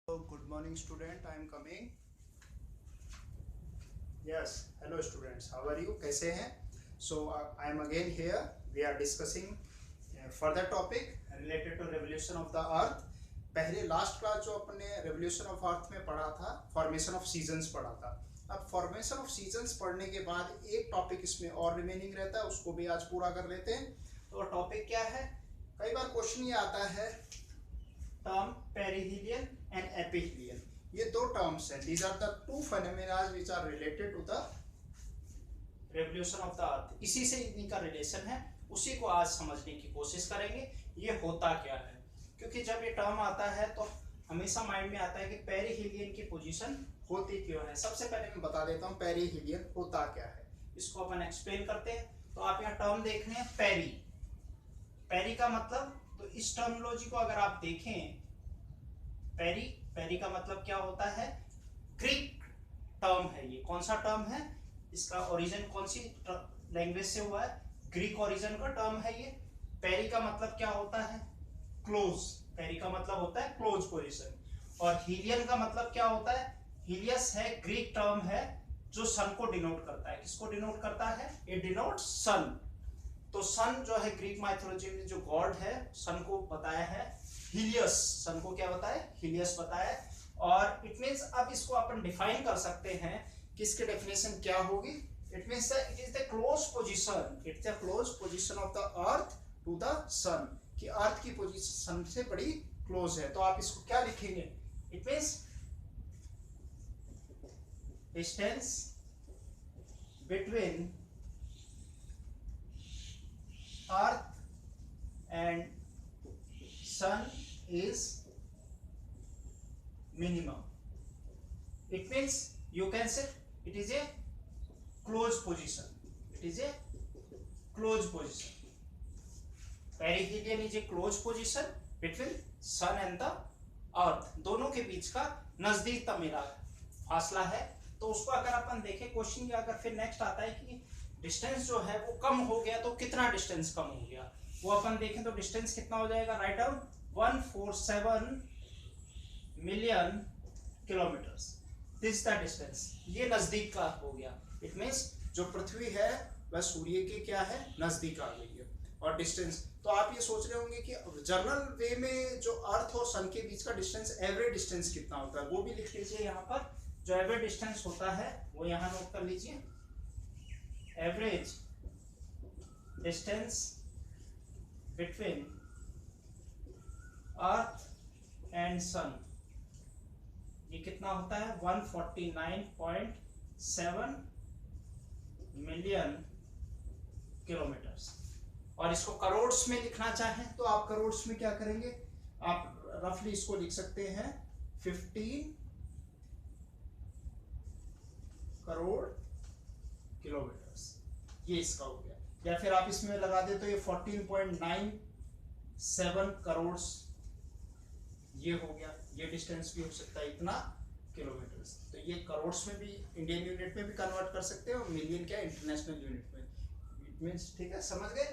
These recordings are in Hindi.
Good morning, student. I am coming. Yes, hello, students. How are you? कैसे हैं? So I am again here. We are discussing further topic related to revolution of the earth. पहले लास्ट क्लास जो अपने revolution of earth में पढ़ा था, formation of seasons पढ़ा था. अब formation of seasons पढ़ने के बाद एक टॉपिक इसमें और रिमेनिंग रहता है, उसको भी आज पूरा कर लेते हैं. तो टॉपिक क्या है? कई बार क्वेश्चन ये आता है टर्म पेरिहीलियन एंड एपिहीलियन. ये दो टर्म्स हैं. These are the two phenomena which are related to the revolution of the earth. इसी से इनका रिलेशन है, उसी को आज समझने की कोशिश करेंगे. ये होता क्या है, क्योंकि जब ये टर्म आता है तो हमेशा माइंड में आता है कि पेरिहीलियन की पोजीशन होती क्यों है. सबसे पहले मैं बता देता हूँ पेरिहीलियन होता क्या है, इसको अपन एक्सप्लेन करते हैं. तो आप यहाँ टर्म देख रहे हैं पेरी. पेरी का मतलब, तो इस टर्मिनोलॉजी को अगर आप देखें, पेरी पेरी का मतलब क्या होता है? ग्रीक टर्म है. ये कौन सा टर्म है? इसका ओरिजिन कौन सी लैंग्वेज से हुआ है? ग्रीक ओरिजिन का टर्म है ये. पेरी का मतलब क्या होता है? क्लोज. पेरी का मतलब होता है क्लोज पोजीशन. और हीलियन का मतलब क्या होता है? हीलियस है, ग्रीक टर्म है जो सन को डिनोट करता है. किसको डिनोट करता है? इट डिनोट सन. तो सन जो है ग्रीक माइथोलॉजी में जो गॉड है, सन को बताया है हीलियस. सन को क्या बताया? हीलियस बताया. और इट मींस अब इसको अपन डिफाइन कर सकते हैं कि इसकी डेफिनेशन क्या होगी. It means it is the close position, it's the close position of the earth to the sun. कि अर्थ की पोजीशन सन से बड़ी क्लोज है. तो आप इसको क्या लिखेंगे? It means distance between earth and sun is minimum. It means you can say it is a close position. It is a close position. Perihelion is a close position between sun and the earth. दोनों के बीच का नजदीकतम मेरा फासला है. तो उसको अगर अपन देखें क्वेश्चन का, अगर फिर नेक्स्ट आता है कि डिस्टेंस जो है वो कम हो गया, तो कितना डिस्टेंस कम हो गया वो अपन देखें. तो डिस्टेंस कितना हो जाएगा? Write down 147 million kilometres. This the distance. ये नजदीक का हो गया. इट मींस जो पृथ्वी है वह सूर्य के क्या है? नजदीक आ गई है. और डिस्टेंस, तो आप ये सोच रहे होंगे कि जनरल वे में जो अर्थ और सन के बीच का डिस्टेंस, एवरेज डिस्टेंस कितना होता है, वो भी लिख लीजिए यहाँ पर. जो एवरेज डिस्टेंस होता है वो यहाँ नोट कर लीजिए. Average distance between earth and sun, ये कितना होता है? 149.7 मिलियन किलोमीटर्स. और इसको करोड़्स में लिखना चाहें तो आप करोड़्स में क्या करेंगे? आप रफली इसको लिख सकते हैं 15 करोड़ किलोमीटर्स. ये इसका हो गया. या फिर आप इसमें लगा दे तो ये 14.97 करोड़ ये हो गया. ये डिस्टेंस भी हो सकता है इतना किलोमीटर्स. तो ये करोड़ में भी, इंडियन यूनिट में भी कन्वर्ट कर सकते हैं, और मिलियन क्या इंटरनेशनल यूनिट में. इट मींस, ठीक है, समझ गए.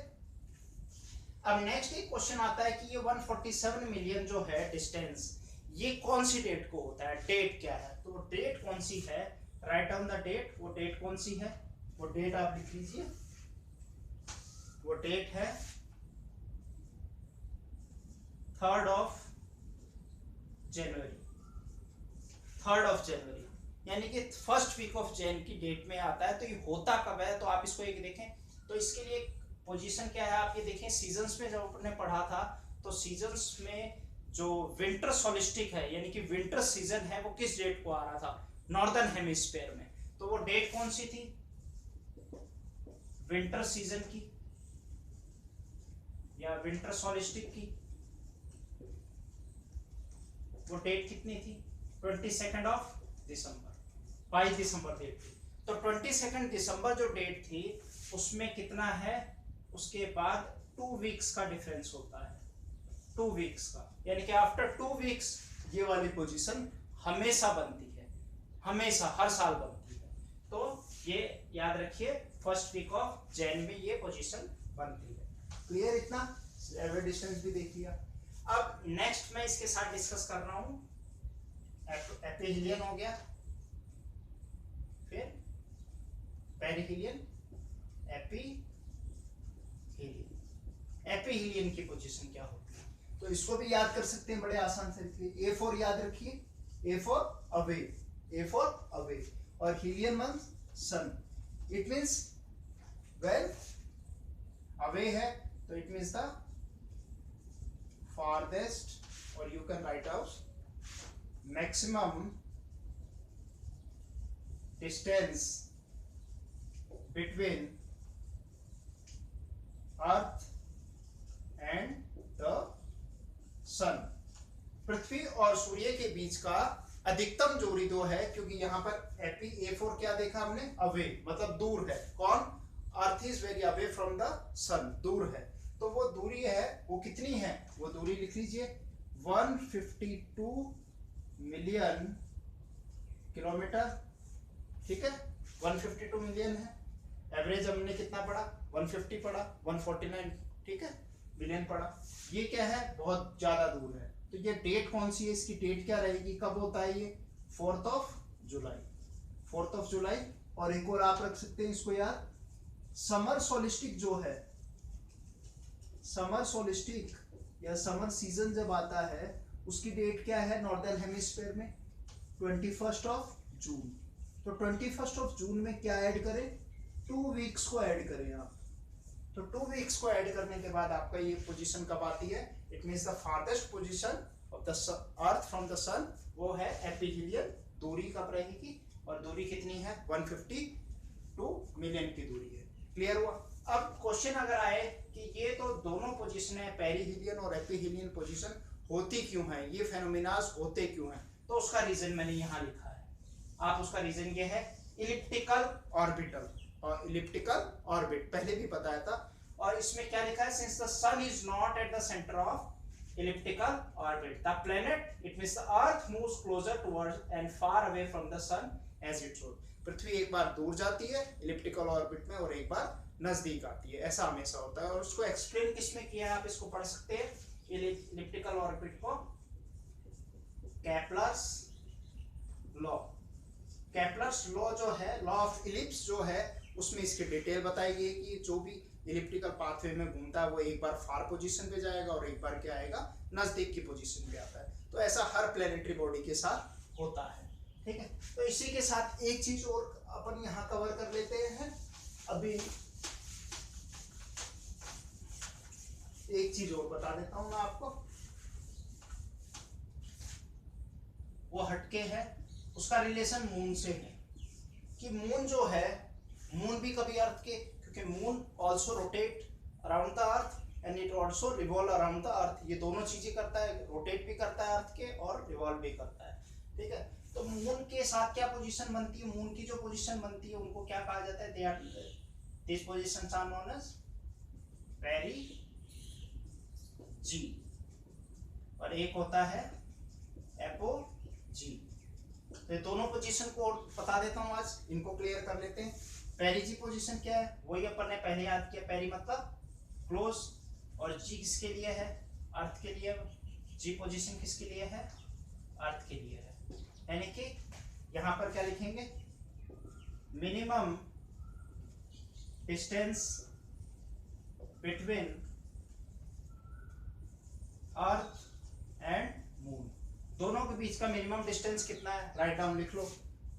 अब नेक्स्ट एक क्वेश्चन आता है कि ये 147 मिलियन जो है डिस्टेंस, ये कौन सी डेट को होता है? डेट क्या है? तो डेट कौन सी है? Write down the date. वो डेट कौन सी है? वो डेट आप लिख लीजिए. वो डेट है 3rd of January. 3rd of January यानी कि फर्स्ट वीक ऑफ जैन की डेट में आता है. तो ये होता कब है? तो आप इसको एक देखें. तो इसके लिए पोजीशन क्या है आप ये देखें. सीजन्स में जब आपने पढ़ा था तो सीजन्स में जो विंटर सोलिस्टिक है, यानी कि विंटर सीजन है, वो किस डेट को आ रहा था? नॉर्दर्न हेमिस्फीयर में. तो वो डेट कौन सी थी? विंटर सीजन की या विंटर सोलिस्टिक की. वो डेट कितनी थी? 22 ऑफ दिसंबर. 22 दिसंबर डेट थी. तो 22 दिसंबर जो डेट थी उसमें कितना है? उसके बाद 2 वीक्स का डिफरेंस होता है. 2 वीक्स का, यानी कि आफ्टर 2 वीक्स ये वाली पोजीशन हमेशा बनती है. हमेशा, हर साल बनती है. तो ये याद रखिए, फर्स्ट वीक ऑफ जैन में ये पोजीशन बनती है. क्लियर इतना? एवरेज डिस्टेंस भी देख लिया. अब नेक्स्ट मैं इसके साथ डिस्कस कर रहा हूं एपिहीलियन हो गया, फिर पेरिहीलियन, एपिहीलियन। एपिहीलियन की पोजीशन क्या होती है, तो इसको भी याद कर सकते हैं बड़े आसान से। ए फॉर याद रखिए, A for away, A for away, और helion means sun. It means when away है तो it means the farthest, or you can write out maximum distance between earth and the sun। पृथ्वी और सूर्य के बीच का अधिकतम दूरी दो है, क्योंकि यहां पर एपी ए फोर क्या देखा हमने, अवे मतलब दूर है। कौन, earth is very away from the sun, दूर है। तो वो दूरी है, वो कितनी है, वो दूरी लिख लीजिए 152 मिलियन किलोमीटर। ठीक है, 152 मिलियन है। एवरेज हमने कितना पढ़ा, 150 पढ़ा, 149, ठीक है, मिलियन पढ़ा। ये क्या है, बहुत ज्यादा दूर है। तो ये डेट कौन सी है, इसकी डेट क्या रहेगी, कब होता है ये, 4 जुलाई, 4 जुलाई। और एक और आप रख सकते हैं इसको यार, समर सोलिस्टिक जो है, समर सोलिस्टिक या समर सीजन जब आता है उसकी डेट क्या है नॉर्दर्न हेमिस्फीयर में, 21 जून। तो 21 जून में क्या ऐड करें, 2 वीक्स को ऐड करें आप। तो 2 वीक्स को ऐड करने के बाद आपका ये पोजीशन कब आती है, it means the farthest position of the earth from the sun, वो है एपिहीलियन। दूरी कब रहेगी, और दूरी कितनी है, 152 मिलियन की दूरी है। क्लियर हुआ। अब क्वेश्चन अगर आए कि ये तो दोनों पोजीशन है, पेरिहीलियन और एपिहीलियन पोजीशन होती क्यों है, ये फेनोमेनास होते क्यों हैं, तो उसका रीजन मैंने यहाँ लिखा है। आप उसका रीजन ये है, इलिप्टिकल ऑर्बिटल, और इलिप्टिकल ऑर्बिट पहले भी बताया था। और इसमें क्या लिखा है, since the sun is not at the centre of elliptical orbit, the planet it means the earth moves closer towards and far away from the sun as it roll. पृथ्वी एक बार दूर जाती है इलिप्टिकल ऑर्बिट में और एक बार नजदीक आती है, ऐसा हमेशा होता है। और उसको एक्सप्लेन किसमें किया है, आप इसको पढ़ सकते हैं इलिप्टिकल ऑर्बिट को, केपलर्स लॉ। केपलर्स लॉ जो है, लॉ ऑफ इलिप्स जो है, उसमें इसकी डिटेल बताई गई कि जो भी इलिप्टिकल पाथवे में घूमता है वो एक बार फार पोजीशन पे जाएगा और एक बार क्या आएगा, नजदीक की पोजीशन पे आता है। तो ऐसा हर प्लेनेटरी बॉडी के साथ होता है। ठीक है, तो इसी के साथ एक चीज और अपन यहाँ कवर कर लेते हैं। अभी एक चीज और बता देता हूं मैं आपको, वो हटके है, उसका रिलेशन मून से है कि मून जो है, मून भी कभी अर्थ के, क्योंकि moon also rotate around the earth and it also revolve around the earth. ये दोनों चीजें करता है, रोटेट भी करता है अर्थ के और रिवॉल्व भी करता है। ठीक है, तो मून के साथ क्या पोजीशन बनती है, मून की जो पोजीशन बनती है उनको क्या कहा जाता है, they are this positions are known as perigee, और एक होता है एपोजी। तो दोनों पोजीशन को बता देता हूं, आज इनको क्लियर कर लेते हैं। पेरिजी पोजीशन क्या है, वही अपन ने पहले याद किया, पेरी मतलब क्लोज, और जी किसके लिए है, अर्थ के लिए। जी पोजीशन किसके लिए है, अर्थ के लिए है। यानी कि यहां पर क्या लिखेंगे, minimum distance between earth and moon, दोनों के बीच का मिनिमम डिस्टेंस कितना है, राइट डाउन लिख लो,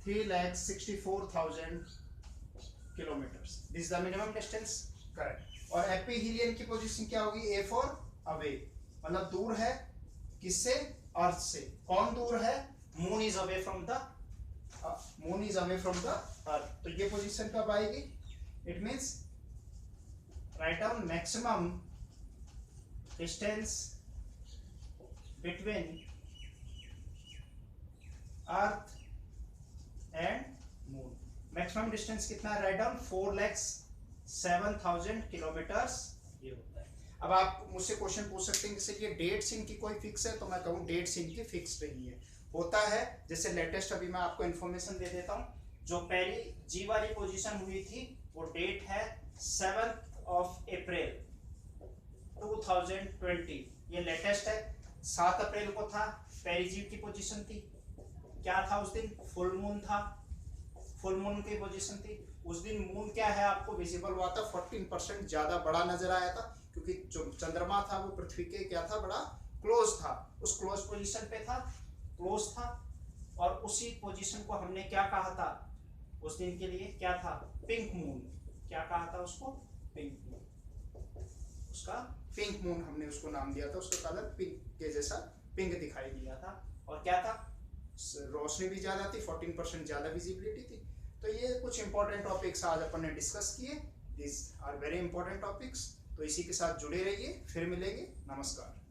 3,64,000 kilometres, this the minimum distance, correct. और एपिहीलियन की पोजीशन क्या होगी, ए फॉर अवे, मतलब दूर है किससे, अर्थ से। कौन दूर है, moon is away from the earth. तो ये पोजीशन कब आएगी, it means write down maximum distance between earth and moon. Maximum distance कितना है, राइट डाउन 4,07,000 किलोमीटर्स ये होता है। अब आप मुझसे क्वेश्चन पूछ सकते हैं कि ये डेट्स इनकी कोई फिक्स है, तो मैं कहूँ डेट्स इनकी फिक्स नहीं है। होता है जैसे लेटेस्ट अभी मैं आपको इन्फॉर्मेशन दे देता हूँ, जो पहली जी वाली पोजीशन हुई थी वो डेट है 7 अप्रैल 2020, ये लेटेस्ट है। 7 अप्रैल को था पेरिजी की पोजीशन थी, क्या था उस दिन? फुल मून था, फुल मून की पोजीशन थी उस दिन। मून क्या है आपको विजिबल हुआ था, 14% ज्यादा बड़ा नजर आया था, क्योंकि जो चंद्रमा था वो पृथ्वी के क्या था, बड़ा क्लोज था, उस क्लोज पोजीशन पे था, क्लोज था। और उसी पोजीशन को हमने क्या कहा था उस दिन के लिए? क्या था? Pink moon. क्या कहा था उसको? Pink moon. उसका पिंक मून हमने उसको नाम दिया था, उसका कलर पिंक के जैसा पिंक दिखाई दिया था। और क्या था? रोशनी भी ज्यादा थी, 14% ज्यादा विजिबिलिटी थी। तो ये कुछ इंपॉर्टेंट टॉपिक्स आज अपन ने डिस्कस किए, this are very important topics. तो इसी के साथ जुड़े रहिए, फिर मिलेंगे, नमस्कार।